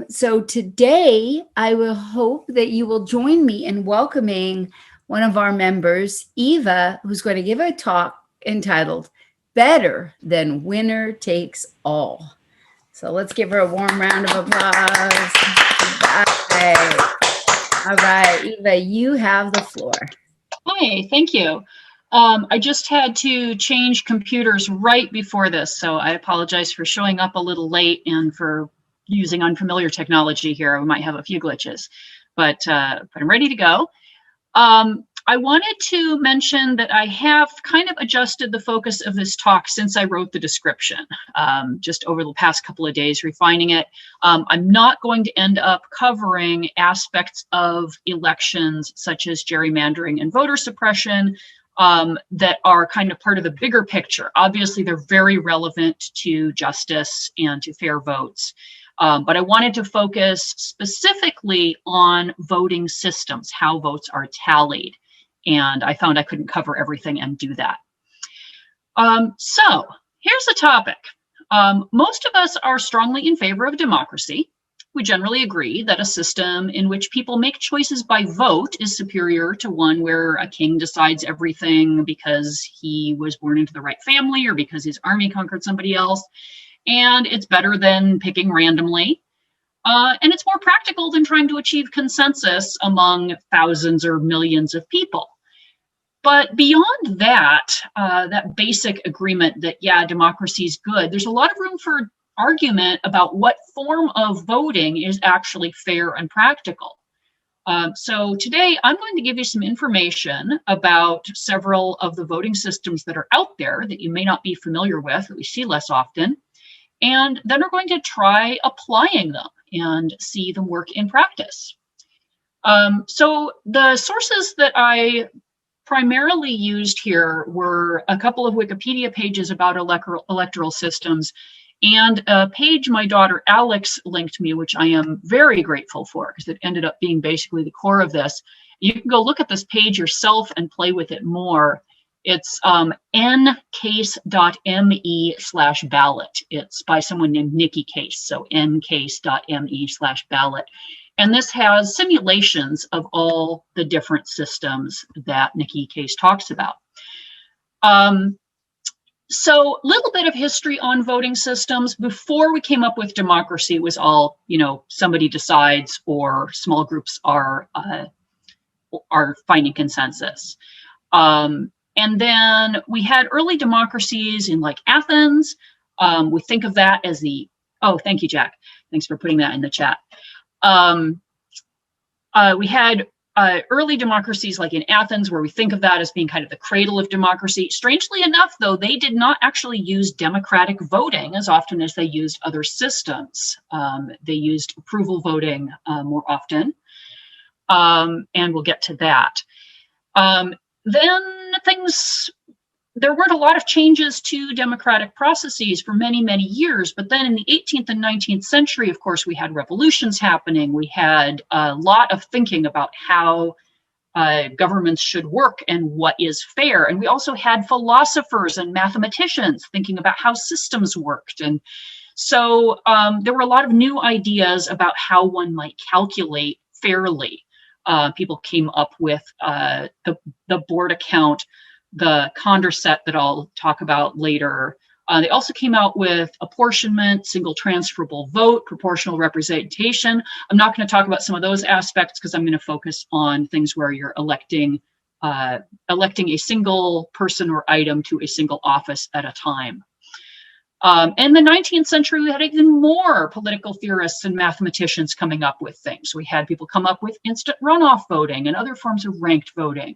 So today, I will hope that you will join me in welcoming one of our members, Eva, who's going to give a talk entitled Better Than Winner Takes All. So let's give her a warm round of applause. All right, Eva, you have the floor. Hi, thank you. I just had to change computers right before this, so I apologize for showing up a little late and for using unfamiliar technology here. We might have a few glitches, but I'm ready to go. I wanted to mention that I have kind of adjusted the focus of this talk since I wrote the description, just over the past couple of days, refining it. I'm not going to end up covering aspects of elections such as gerrymandering and voter suppression that are kind of part of the bigger picture. Obviously, they're very relevant to justice and to fair votes. But I wanted to focus specifically on voting systems, how votes are tallied. And I found I couldn't cover everything and do that. So here's the topic. Most of us are strongly in favor of democracy. We generally agree that a system in which people make choices by vote is superior to one where a king decides everything because he was born into the right family or because his army conquered somebody else. And it's better than picking randomly. And it's more practical than trying to achieve consensus among thousands or millions of people. But beyond that, that basic agreement that, yeah, democracy is good, there's a lot of room for argument about what form of voting is actually fair and practical. So today I'm going to give you some information about several of the voting systems that are out there that you may not be familiar with, that we see less often. And then we're going to try applying them and see them work in practice. So the sources that I primarily used here were a couple of Wikipedia pages about electoral systems and a page my daughter Alex linked me, which I am very grateful for because it ended up being basically the core of this. You can go look at this page yourself and play with it more. It's ncase.me/ballot. It's by someone named Nikki Case, so ncase.me/ballot. And this has simulations of all the different systems that Nikki Case talks about. So a little bit of history on voting systems. Before we came up with democracy, it was all, somebody decides or small groups are finding consensus. And then we had early democracies in like Athens. We think of that as oh, thank you, Jack. Thanks for putting that in the chat. We had early democracies like in Athens, where we think of that as being kind of the cradle of democracy. Strangely enough, though, they did not actually use democratic voting as often as they used other systems. They used approval voting more often, and we'll get to that. Then there weren't a lot of changes to democratic processes for many, many years. But then in the 18th and 19th century, of course, we had revolutions happening. We had a lot of thinking about how governments should work and what is fair. And we also had philosophers and mathematicians thinking about how systems worked. And so there were a lot of new ideas about how one might calculate fairly. People came up with the board account, the Condorcet that I'll talk about later. They also came out with apportionment, single transferable vote, proportional representation. I'm not going to talk about some of those aspects because I'm going to focus on things where you're electing a single person or item to a single office at a time. In the 19th century, we had even more political theorists and mathematicians coming up with things. We had people come up with instant runoff voting and other forms of ranked voting.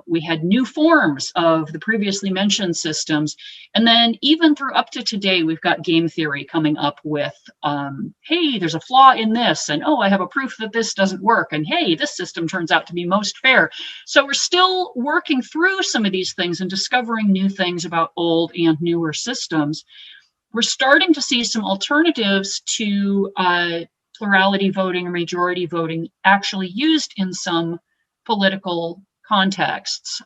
We had new forms of the previously mentioned systems. And then even through up to today, we've got game theory coming up with, hey, there's a flaw in this, and oh, I have a proof that this doesn't work, and hey, this system turns out to be most fair. So we're still working through some of these things and discovering new things about old and newer systems. We're starting to see some alternatives to plurality voting or majority voting actually used in some political contexts.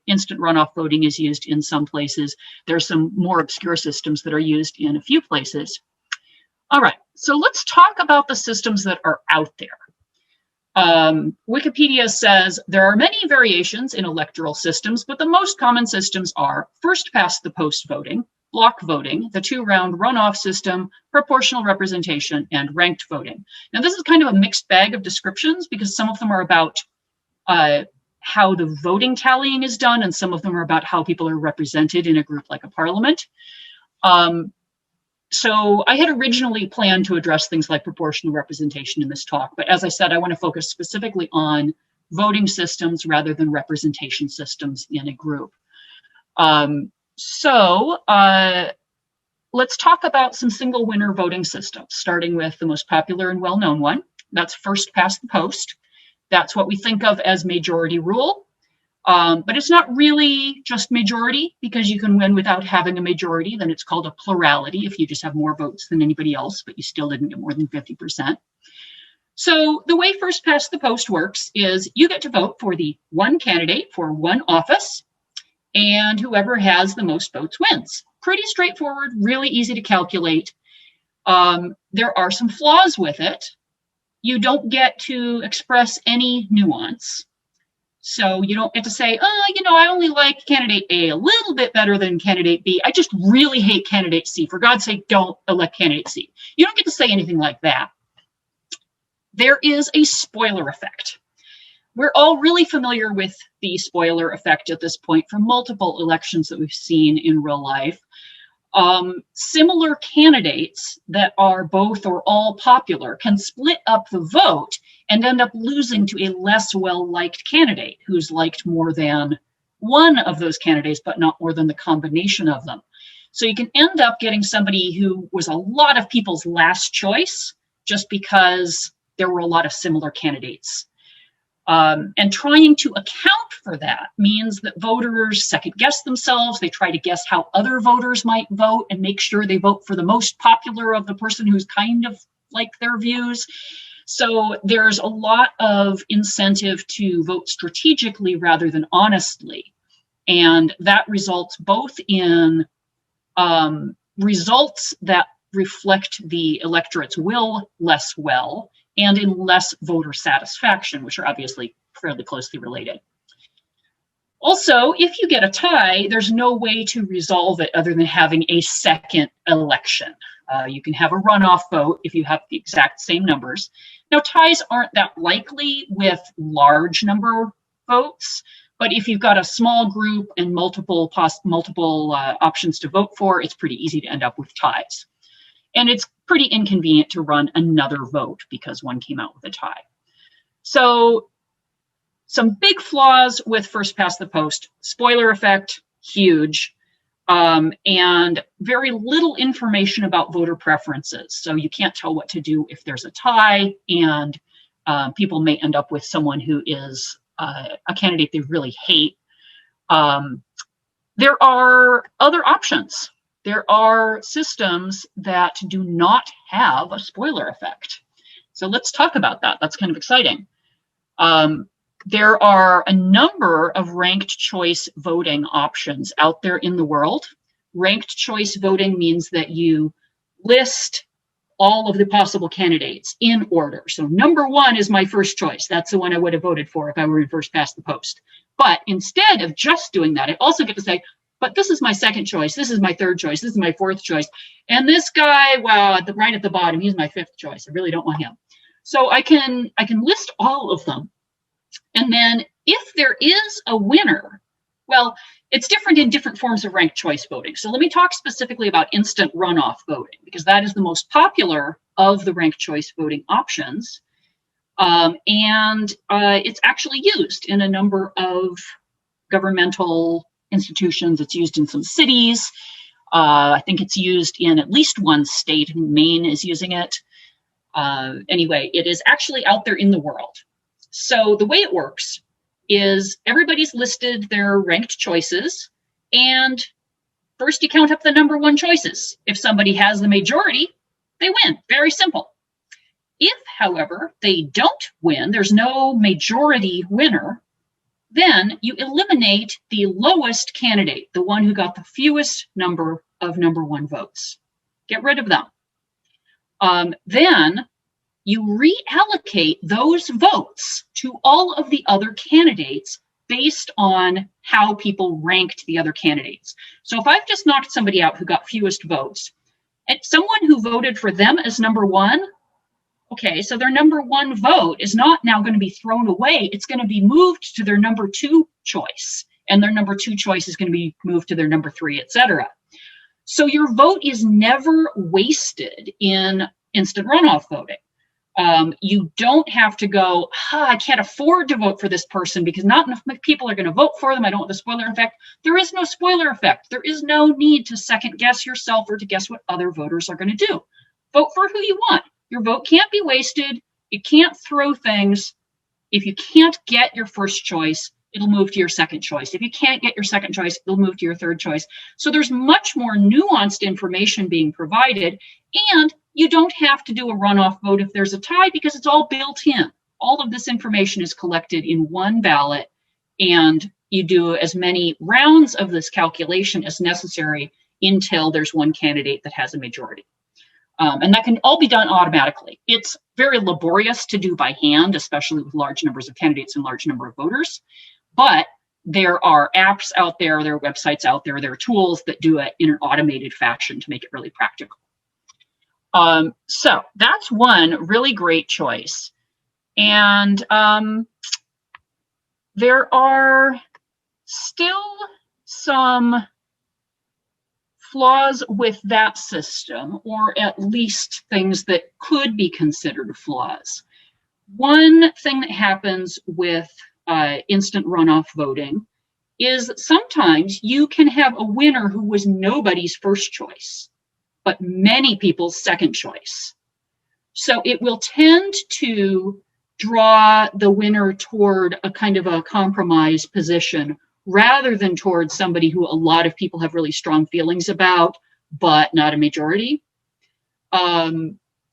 Instant runoff voting is used in some places. There's some more obscure systems that are used in a few places. All right, so let's talk about the systems that are out there. Wikipedia says there are many variations in electoral systems, but the most common systems are first past the post voting, block voting, the two-round runoff system, proportional representation, and ranked voting. Now, this is kind of a mixed bag of descriptions because some of them are about how the voting tallying is done, and some of them are about how people are represented in a group like a parliament. So I had originally planned to address things like proportional representation in this talk, but as I said, I want to focus specifically on voting systems rather than representation systems in a group. Let's talk about some single winner voting systems, starting with the most popular and well-known one. That's first past the post. That's what we think of as majority rule. But it's not really just majority, because you can win without having a majority. Then it's called a plurality if you just have more votes than anybody else, but you still didn't get more than 50%. So the way first past the post works is you get to vote for the one candidate for one office, and whoever has the most votes wins. Pretty straightforward, really easy to calculate. There are some flaws with it. You don't get to express any nuance. So you don't get to say, I only like candidate A a little bit better than candidate B. I just really hate candidate C. For God's sake, don't elect candidate C. You don't get to say anything like that. There is a spoiler effect. We're all really familiar with the spoiler effect at this point from multiple elections that we've seen in real life. Similar candidates that are both or all popular can split up the vote and end up losing to a less well-liked candidate who's liked more than one of those candidates, but not more than the combination of them. So you can end up getting somebody who was a lot of people's last choice just because there were a lot of similar candidates. And trying to account for that means that voters second guess themselves. They try to guess how other voters might vote and make sure they vote for the most popular of the person who's kind of like their views. So there's a lot of incentive to vote strategically rather than honestly. And that results both in results that reflect the electorate's will less well, and in less voter satisfaction, which are obviously fairly closely related. Also, if you get a tie, there's no way to resolve it other than having a second election. You can have a runoff vote if you have the exact same numbers. Now, ties aren't that likely with large number votes, but if you've got a small group and multiple options to vote for, it's pretty easy to end up with ties. And it's pretty inconvenient to run another vote because one came out with a tie. So some big flaws with first past the post. Spoiler effect, huge. And very little information about voter preferences. So you can't tell what to do if there's a tie, and people may end up with someone who is a candidate they really hate. There are other options. There are systems that do not have a spoiler effect. So let's talk about that. That's kind of exciting. There are a number of ranked choice voting options out there in the world. Ranked choice voting means that you list all of the possible candidates in order. So number one is my first choice. That's the one I would have voted for if I were in first past the post. But instead of just doing that, I also get to say, but this is my second choice. This is my third choice. This is my fourth choice. And this guy, wow, right at the bottom, he's my fifth choice. I really don't want him. So I can list all of them. And then if there is a winner, well, it's different in different forms of ranked choice voting. So let me talk specifically about instant runoff voting, because that is the most popular of the ranked choice voting options. And it's actually used in a number of governmental institutions. It's used in some cities. I think it's used in at least one state. Maine is using it. Anyway, it is actually out there in the world. So the way it works is everybody's listed their ranked choices, and first you count up the number one choices. If somebody has the majority, they win. Very simple. If, however, they don't win, there's no majority winner, then you eliminate the lowest candidate, the one who got the fewest number of number one votes. Get rid of them. Then you reallocate those votes to all of the other candidates based on how people ranked the other candidates. So if I've just knocked somebody out who got fewest votes, and someone who voted for them as number one, okay, so their number one vote is not now going to be thrown away. It's going to be moved to their number two choice, and their number two choice is going to be moved to their number three, etc. So your vote is never wasted in instant runoff voting. You don't have to go, I can't afford to vote for this person because not enough people are going to vote for them. I don't want the spoiler effect. There is no spoiler effect. There is no need to second guess yourself or to guess what other voters are going to do. Vote for who you want. Your vote can't be wasted. You can't throw things. If you can't get your first choice, it'll move to your second choice. If you can't get your second choice, it'll move to your third choice. So there's much more nuanced information being provided, and you don't have to do a runoff vote if there's a tie because it's all built in. All of this information is collected in one ballot, and you do as many rounds of this calculation as necessary until there's one candidate that has a majority. And that can all be done automatically. It's very laborious to do by hand, especially with large numbers of candidates and large number of voters. But there are apps out there, there are websites out there, there are tools that do it in an automated fashion to make it really practical. So that's one really great choice. And there are still some flaws with that system, or at least things that could be considered flaws. One thing that happens with instant runoff voting is sometimes you can have a winner who was nobody's first choice, but many people's second choice. So it will tend to draw the winner toward a kind of a compromise position rather than towards somebody who a lot of people have really strong feelings about, but not a majority.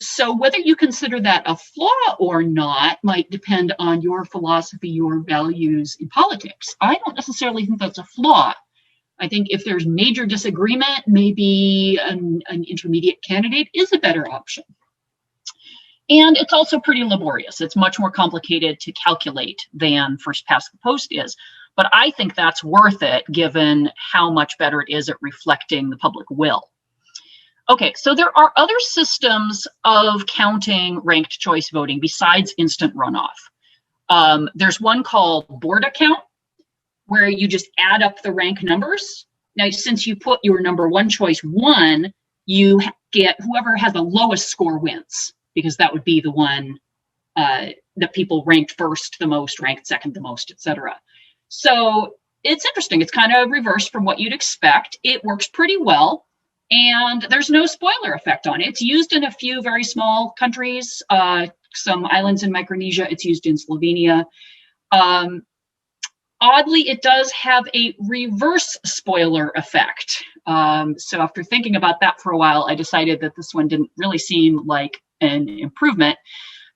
So whether you consider that a flaw or not might depend on your philosophy, your values in politics. I don't necessarily think that's a flaw. I think if there's major disagreement, maybe an intermediate candidate is a better option. And it's also pretty laborious. It's much more complicated to calculate than first past the post is. But I think that's worth it given how much better it is at reflecting the public will. Okay, so there are other systems of counting ranked choice voting besides instant runoff. There's one called board account, where you just add up the rank numbers. Now, since you put your number one choice 1, you get whoever has the lowest score wins, because that would be the one that people ranked first the most, ranked second the most, etc. So it's interesting. It's kind of reversed from what you'd expect. It works pretty well, and there's no spoiler effect on it. It's used in a few very small countries, some islands in Micronesia. It's used in Slovenia. Oddly, it does have a reverse spoiler effect. So after thinking about that for a while, I decided that this one didn't really seem like an improvement,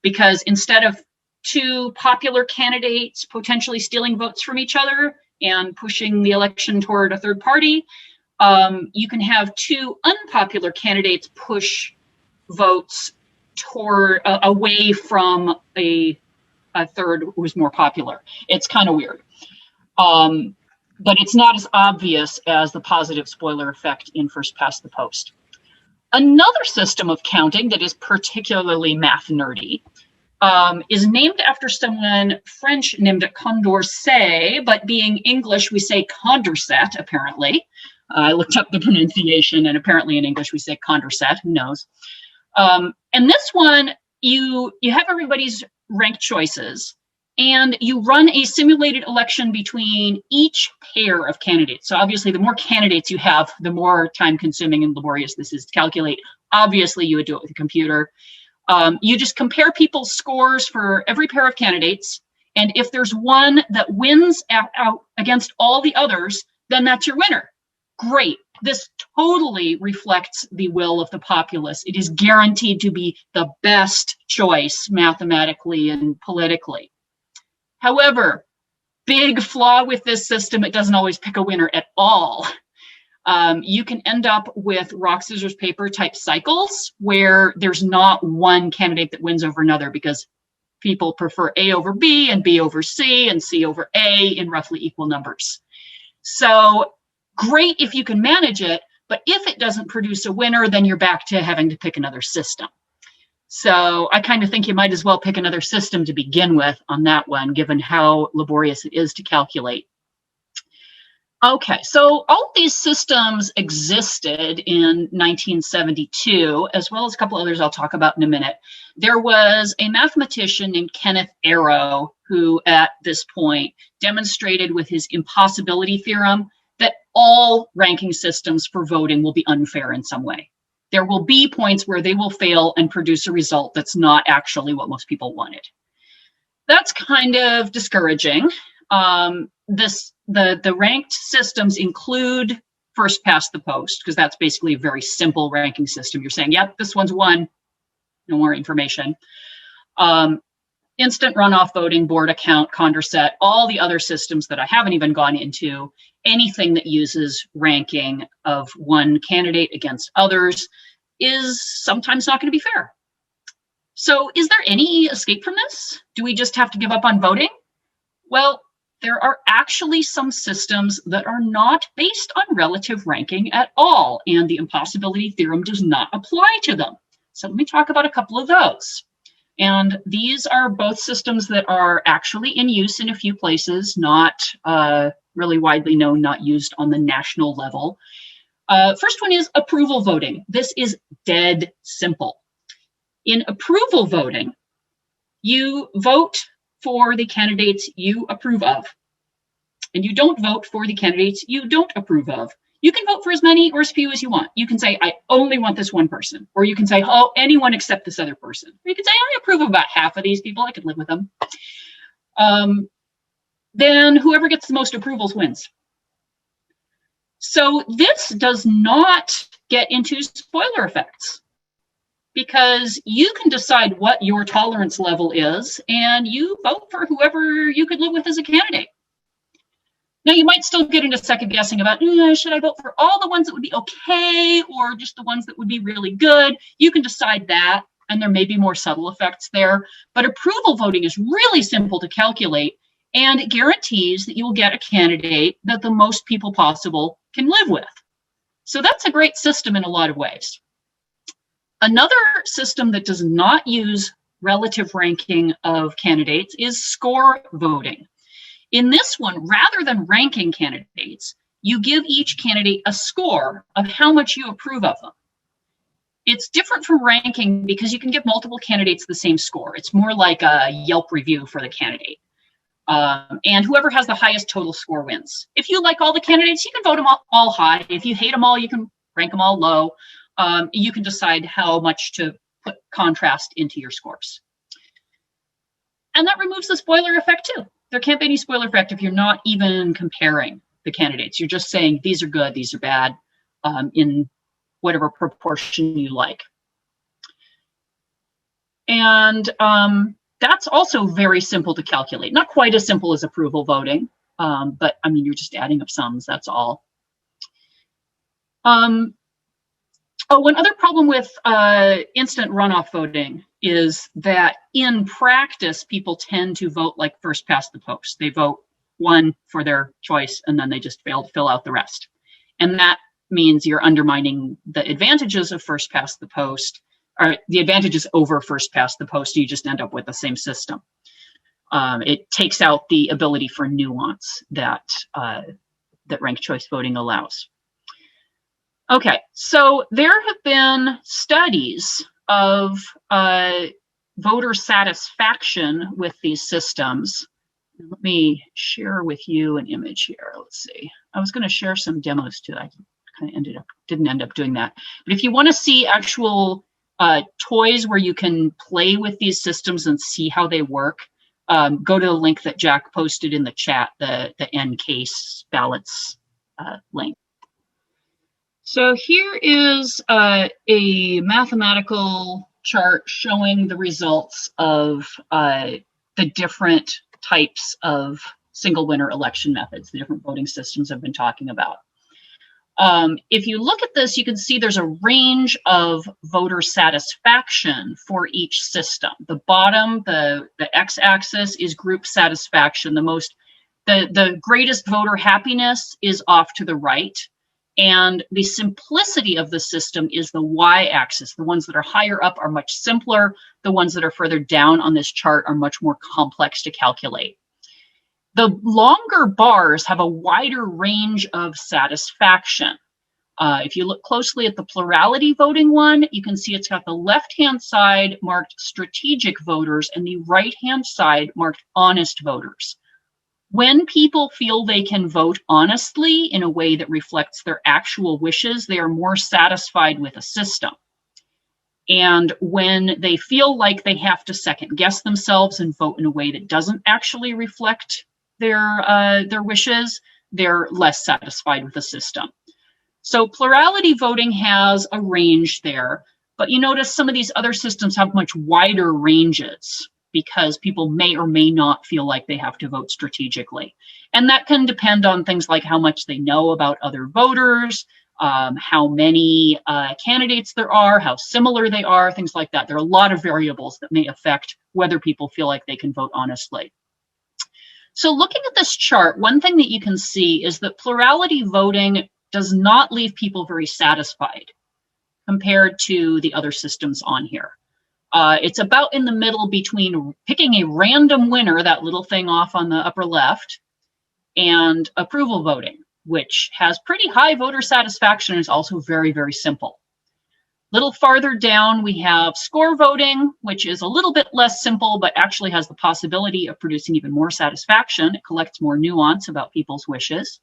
because instead of 2 popular candidates potentially stealing votes from each other and pushing the election toward a third party, you can have 2 unpopular candidates push votes toward away from a third who's more popular. It's kind of weird. But it's not as obvious as the positive spoiler effect in first past the post. Another system of counting that is particularly math nerdy is named after someone French named it Condorcet, but being English, we say Condorcet, apparently. I looked up the pronunciation, and apparently in English we say Condorcet, who knows. And this one, you have everybody's ranked choices, and you run a simulated election between each pair of candidates. So obviously, the more candidates you have, the more time-consuming and laborious this is to calculate. Obviously, you would do it with a computer. You just compare people's scores for every pair of candidates, and if there's one that wins out against all the others, then that's your winner. Great. This totally reflects the will of the populace. It is guaranteed to be the best choice mathematically and politically. However, big flaw with this system, it doesn't always pick a winner at all. You can end up with rock, scissors, paper type cycles where there's not one candidate that wins over another because people prefer A over B and B over C and C over A in roughly equal numbers. So great if you can manage it, but if it doesn't produce a winner, then you're back to having to pick another system. So I kind of think you might as well pick another system to begin with on that one, given how laborious it is to calculate. Okay, so all of these systems existed in 1972, as well as a couple others I'll talk about in a minute. There was a mathematician named Kenneth Arrow who, at this point, demonstrated with his Impossibility Theorem that all ranking systems for voting will be unfair in some way. There will be points where they will fail and produce a result that's not actually what most people wanted. That's kind of discouraging. The ranked systems include first past the post, because that's basically a very simple ranking system. You're saying, yep, this one's won, no more information. Instant runoff voting, board account, Condorcet, all the other systems that I haven't even gone into, anything that uses ranking of one candidate against others is sometimes not going to be fair. So is there any escape from this? Do we just have to give up on voting? Well, there are actually some systems that are not based on relative ranking at all, and the impossibility theorem does not apply to them. So let me talk about a couple of those. And these are both systems that are actually in use in a few places, not really widely known, not used on the national level. First one is approval voting. This is dead simple. In approval voting, you vote for the candidates you approve of, and you don't vote for the candidates you don't approve of. You can vote for as many or as few as you want. You can say, I only want this one person. Or you can say, oh, anyone except this other person. Or you can say, I approve of about half of these people. I could live with them. Then whoever gets the most approvals wins. So this does not get into spoiler effects, because you can decide what your tolerance level is, and you vote for whoever you could live with as a candidate. Now, you might still get into second guessing about, should I vote for all the ones that would be okay or just the ones that would be really good? You can decide that, and there may be more subtle effects there. But approval voting is really simple to calculate, and it guarantees that you will get a candidate that the most people possible can live with. So that's a great system in a lot of ways. Another system that does not use relative ranking of candidates is score voting. In this one, rather than ranking candidates, you give each candidate a score of how much you approve of them. It's different from ranking because you can give multiple candidates the same score. It's more like a Yelp review for the candidate. And whoever has the highest total score wins. If you like all the candidates, you can vote them all high. If you hate them all, you can rank them all low. You can decide how much to put contrast into your scores. And that removes the spoiler effect too. There can't be any spoiler effect if you're not even comparing the candidates. You're just saying these are good, these are bad, in whatever proportion you like. And that's also very simple to calculate. Not quite as simple as approval voting, but I mean, you're just adding up sums, that's all. One other problem with instant runoff voting is that in practice, people tend to vote like first past the post. They vote one for their choice, and then they just fail to fill out the rest. And that means you're undermining the advantages of first past the post, or the advantages over first past the post. You just end up with the same system. It takes out the ability for nuance that ranked choice voting allows. Okay, so there have been studies of voter satisfaction with these systems. Let me share with you an image here. Let's see. I was going to share some demos too. I kind of didn't end up doing that. But if you want to see actual toys where you can play with these systems and see how they work, go to the link that Jack posted in the chat, the N-case ballots link. So here is a mathematical chart showing the results of the different types of single winner election methods, the different voting systems I've been talking about. If you look at this, you can see there's a range of voter satisfaction for each system. The bottom, the x-axis is group satisfaction. The greatest voter happiness is off to the right. And the simplicity of the system is the y-axis. The ones that are higher up are much simpler. The ones that are further down on this chart are much more complex to calculate. The longer bars have a wider range of satisfaction. If you look closely at the plurality voting one, you can see it's got the left-hand side marked strategic voters and the right-hand side marked honest voters. When people feel they can vote honestly in a way that reflects their actual wishes, they are more satisfied with a system. And when they feel like they have to second guess themselves and vote in a way that doesn't actually reflect their wishes, they're less satisfied with the system. So plurality voting has a range there, but you notice some of these other systems have much wider ranges because people may or may not feel like they have to vote strategically. And that can depend on things like how much they know about other voters, how many candidates there are, how similar they are, things like that. There are a lot of variables that may affect whether people feel like they can vote honestly. So looking at this chart, one thing that you can see is that plurality voting does not leave people very satisfied compared to the other systems on here. It's about in the middle between picking a random winner, that little thing off on the upper left, and approval voting, which has pretty high voter satisfaction and is also very, very simple. A little farther down, we have score voting, which is a little bit less simple, but actually has the possibility of producing even more satisfaction. It collects more nuance about people's wishes.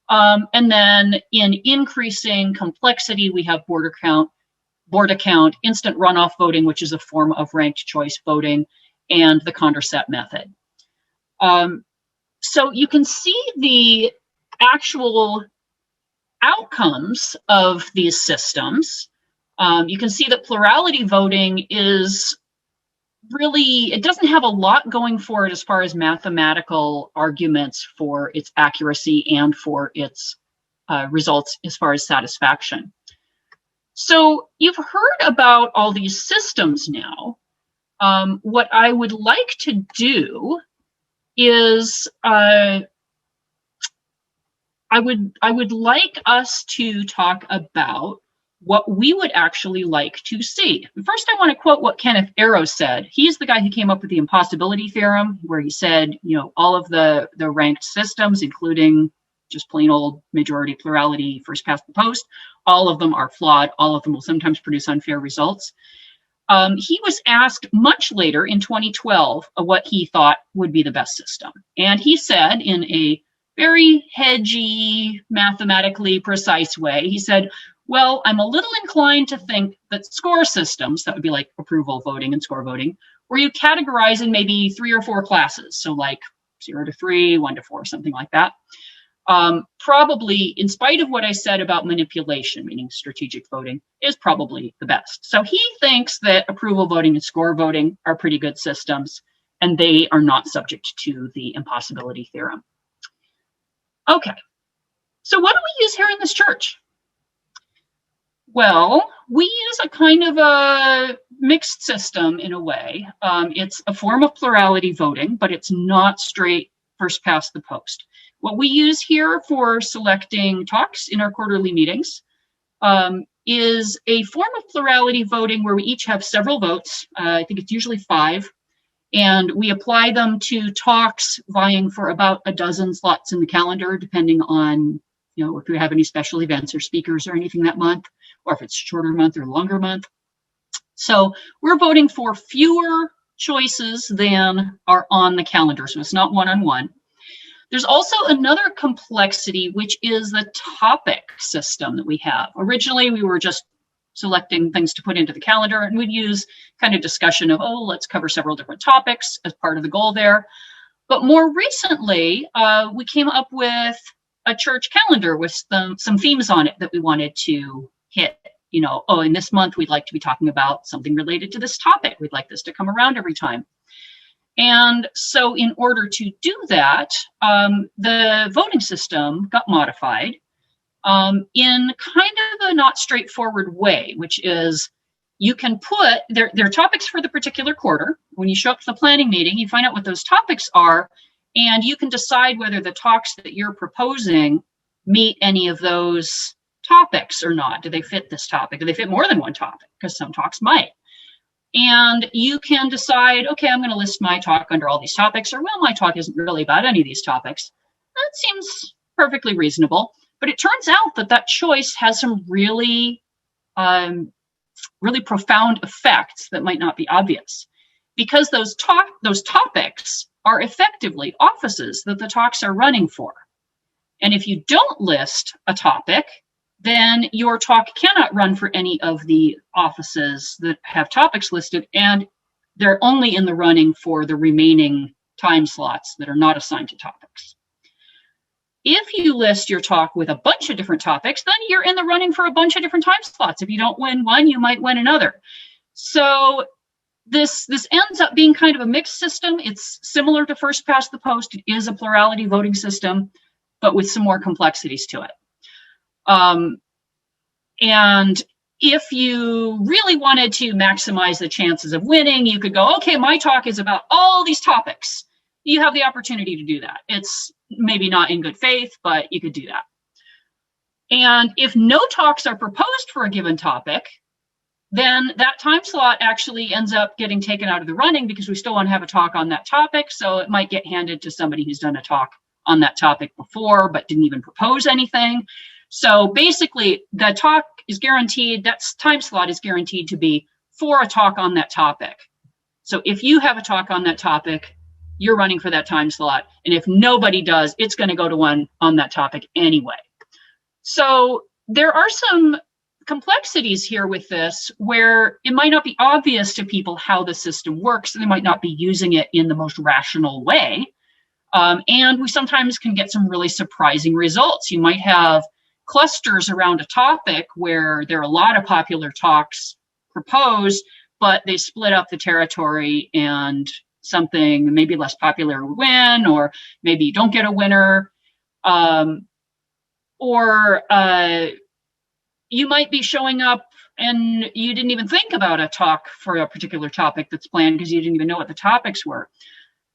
And then in increasing complexity, we have board account, instant runoff voting, which is a form of ranked choice voting, and the Condorcet method. So you can see the actual outcomes of these systems. You can see that plurality voting is really, it doesn't have a lot going for it as far as mathematical arguments for its accuracy and for its results as far as satisfaction. So you've heard about all these systems now. What I would like to do is I would like us to talk about what we would actually like to see. First, I want to quote what Kenneth Arrow said. He's the guy who came up with the Impossibility Theorem, where he said, you know, all of the ranked systems, including just plain old majority plurality first past the post, all of them are flawed. All of them will sometimes produce unfair results. He was asked much later in 2012 what he thought would be the best system. And he said in a very hedgy, mathematically precise way, he said, well, I'm a little inclined to think that score systems, that would be like approval voting and score voting, where you categorize in maybe 3 or 4 classes. So like 0 to 3, 1 to 4, something like that. Probably, in spite of what I said about manipulation, meaning strategic voting, is probably the best. So he thinks that approval voting and score voting are pretty good systems, and they are not subject to the impossibility theorem. Okay, so what do we use here in this church? Well, we use a kind of a mixed system in a way. It's a form of plurality voting, but it's not straight first past the post. What we use here for selecting talks in our quarterly meetings is a form of plurality voting where we each have several votes. I think it's usually 5. And we apply them to talks vying for about a dozen slots in the calendar, depending on, you know, if we have any special events or speakers or anything that month, or if it's a shorter month or longer month. So we're voting for fewer choices than are on the calendar. So it's not one-on-one. There's also another complexity, which is the topic system that we have. Originally, we were just selecting things to put into the calendar, and we'd use kind of discussion of, oh, let's cover several different topics as part of the goal there. But more recently, we came up with a church calendar with some themes on it that we wanted to hit. You know, oh, in this month, we'd like to be talking about something related to this topic. We'd like this to come around every time. And so in order to do that, the voting system got modified. in kind of a not straightforward way, which is you can put, there are topics for the particular quarter. When you show up to the planning meeting, you find out what those topics are, and you can decide whether the talks that you're proposing meet any of those topics or not. Do they fit this topic? Do they fit more than one topic? Because some talks might. And you can decide, okay, I'm going to list my talk under all these topics, or, well, my talk isn't really about any of these topics. That seems perfectly reasonable. But it turns out that that choice has some really, really profound effects that might not be obvious, because those topics are effectively offices that the talks are running for. And if you don't list a topic, then your talk cannot run for any of the offices that have topics listed, and they're only in the running for the remaining time slots that are not assigned to topics. If you list your talk with a bunch of different topics, then you're in the running for a bunch of different time slots. If you don't win one, you might win another. So this ends up being kind of a mixed system. It's similar to first past the post. It is a plurality voting system, but with some more complexities to it. And if you really wanted to maximize the chances of winning, you could go, okay, my talk is about all these topics. You have the opportunity to do that. It's maybe not in good faith, but you could do that. And if no talks are proposed for a given topic, then that time slot actually ends up getting taken out of the running, because we still want to have a talk on that topic. So it might get handed to somebody who's done a talk on that topic before, but didn't even propose anything. So basically, the talk is guaranteed, that time slot is guaranteed to be for a talk on that topic. So if you have a talk on that topic, you're running for that time slot. And if nobody does, it's going to go to one on that topic anyway. So there are some complexities here with this where it might not be obvious to people how the system works, and they might not be using it in the most rational way. And we sometimes can get some really surprising results. You might have clusters around a topic where there are a lot of popular talks proposed, but they split up the territory, and something maybe less popular will win, or maybe you don't get a winner. Or you might be showing up and you didn't even think about a talk for a particular topic that's planned because you didn't even know what the topics were.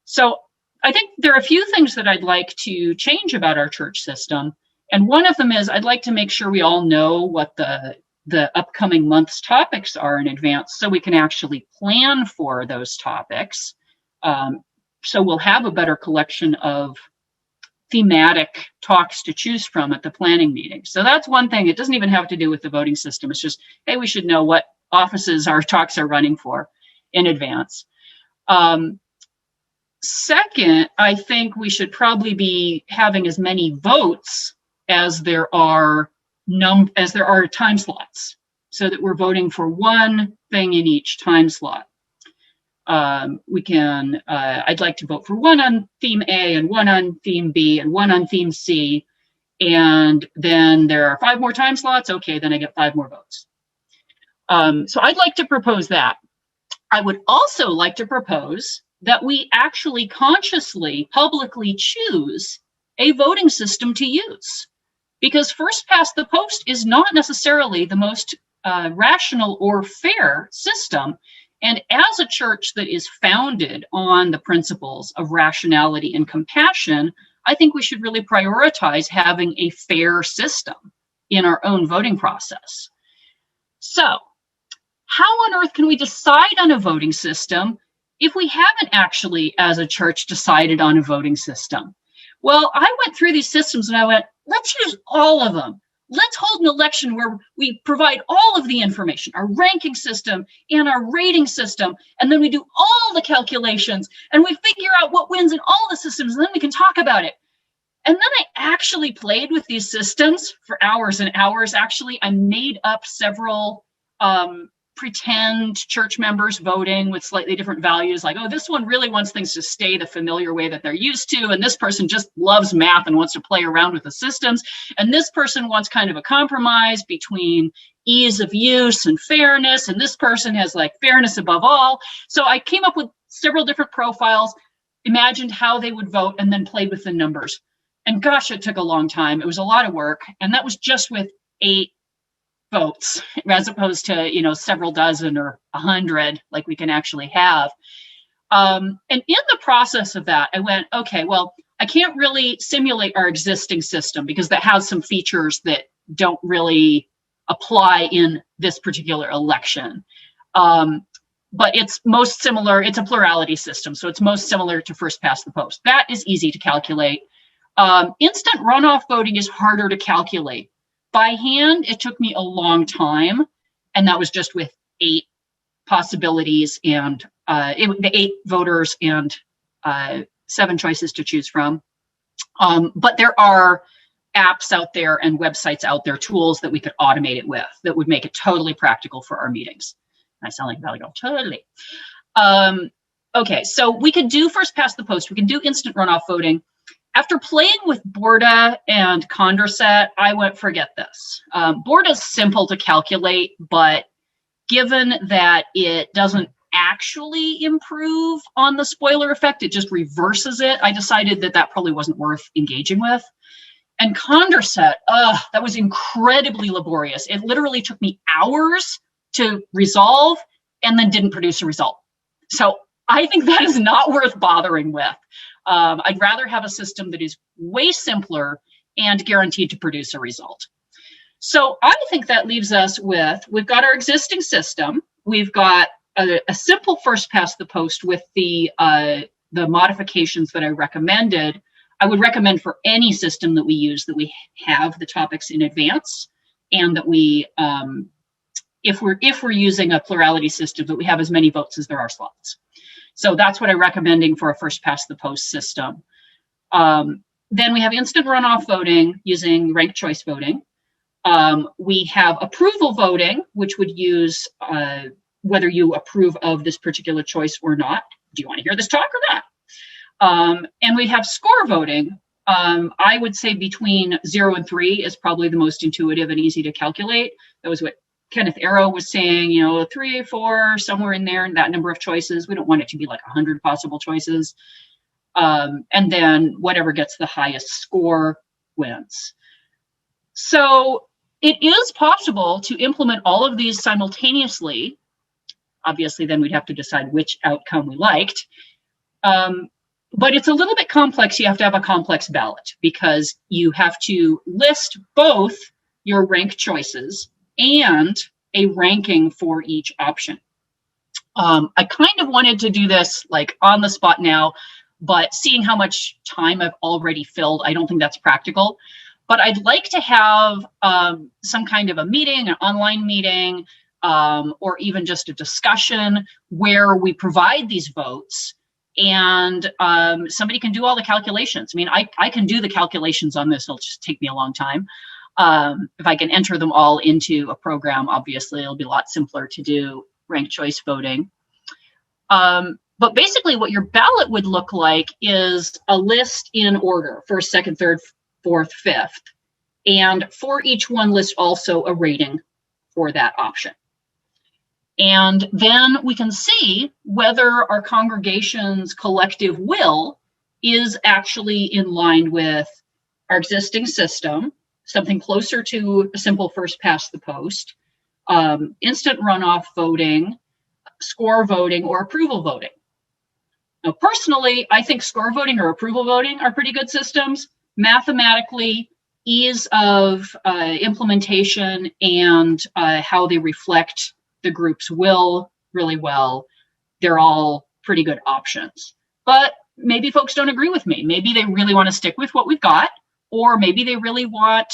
So I think there are a few things that I'd like to change about our church system. And one of them is I'd like to make sure we all know what the upcoming month's topics are in advance, so we can actually plan for those topics. So we'll have a better collection of thematic talks to choose from at the planning meeting. So that's one thing. It doesn't even have to do with the voting system. It's just, hey, we should know what offices our talks are running for in advance. Second, I think we should probably be having as many votes as there are time slots, so that we're voting for one thing in each time slot. I'd like to vote for one on theme A and one on theme B and one on theme C. And then there are 5 more time slots. Okay, then I get 5 more votes. So I'd like to propose that. I would also like to propose that we actually consciously, publicly choose a voting system to use. Because first past the post is not necessarily the most rational or fair system. And as a church that is founded on the principles of rationality and compassion, I think we should really prioritize having a fair system in our own voting process. So, how on earth can we decide on a voting system if we haven't actually, as a church, decided on a voting system? Well, I went through these systems and I went, let's use all of them. Let's hold an election where we provide all of the information, our ranking system and our rating system, and then we do all the calculations and we figure out what wins in all the systems, and then we can talk about it. And then I actually played with these systems for hours and hours. Actually, I made up several pretend church members voting with slightly different values, like, oh, this one really wants things to stay the familiar way that they're used to, and this person just loves math and wants to play around with the systems, and this person wants kind of a compromise between ease of use and fairness, and this person has like fairness above all. So I came up with several different profiles, imagined how they would vote, and then played with the numbers. And gosh, it took a long time. It was a lot of work. And that was just with 8 votes, as opposed to, you know, several dozen or 100 like we can actually have. And in the process of that, I went, okay, well, I can't really simulate our existing system because that has some features that don't really apply in this particular election. But it's most similar, it's a plurality system, so it's most similar to first past the post. That is easy to calculate. Instant runoff voting is harder to calculate. By hand, it took me a long time, and that was just with 8 possibilities and the 8 voters and 7 choices to choose from. But there are apps out there and websites out there, tools that we could automate it with that would make it totally practical for our meetings. I sound like Valley Girl, totally. Okay, so we could do first past the post. We can do instant runoff voting. After playing with Borda and Condorcet, I went, forget this. Borda's simple to calculate, but given that it doesn't actually improve on the spoiler effect, it just reverses it, I decided that that probably wasn't worth engaging with. And Condorcet, that was incredibly laborious. It literally took me hours to resolve and then didn't produce a result. So I think that is not worth bothering with. I'd rather have a system that is way simpler and guaranteed to produce a result. So I think that leaves us with, we've got our existing system. We've got a simple first past the post with the modifications that I recommended. I would recommend for any system that we use that we have the topics in advance, and that we, if we're using a plurality system, that we have as many votes as there are slots. So that's what I'm recommending for a first past the post system. Then we have instant runoff voting using ranked choice voting. We have approval voting, which would use whether you approve of this particular choice or not. Do you want to hear this talk or not? And we have score voting. I would say between 0 and 3 is probably the most intuitive and easy to calculate. That was what Kenneth Arrow was saying, you know, 3, 4, somewhere in there, that number of choices. We don't want it to be like 100 possible choices. And then whatever gets the highest score wins. So it is possible to implement all of these simultaneously. Obviously, then we'd have to decide which outcome we liked. But it's a little bit complex. You have to have a complex ballot because you have to list both your ranked choices and a ranking for each option. I kind of wanted to do this like on the spot now, but seeing how much time I've already filled, I don't think that's practical. But I'd like to have some kind of a meeting, an online meeting, or even just a discussion where we provide these votes and somebody can do all the calculations. I mean, I can do the calculations on this. It'll just take me a long time. If I can enter them all into a program, obviously it'll be a lot simpler to do ranked choice voting. But basically what your ballot would look like is a list in order, first, second, third, fourth, fifth. And for each one, list also a rating for that option. And then we can see whether our congregation's collective will is actually in line with our existing system, something closer to a simple first past the post, instant runoff voting, score voting, or approval voting. Now, personally, I think score voting or approval voting are pretty good systems. Mathematically, ease of implementation and how they reflect the group's will really well, they're all pretty good options. But maybe folks don't agree with me. Maybe they really want to stick with what we've got, or maybe they really want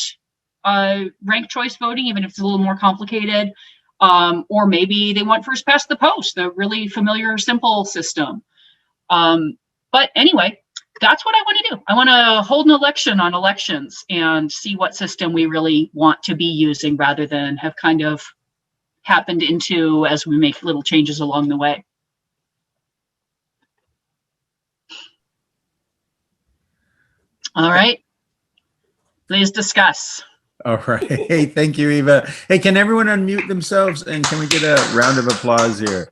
ranked choice voting, even if it's a little more complicated, or maybe they want first past the post, the really familiar, simple system. But anyway, that's what I want to do. I want to hold an election on elections and see what system we really want to be using rather than have kind of happened into as we make little changes along the way. All right, please discuss. All right. Hey, thank you, Eva. Hey, can everyone unmute themselves and can we get a round of applause here?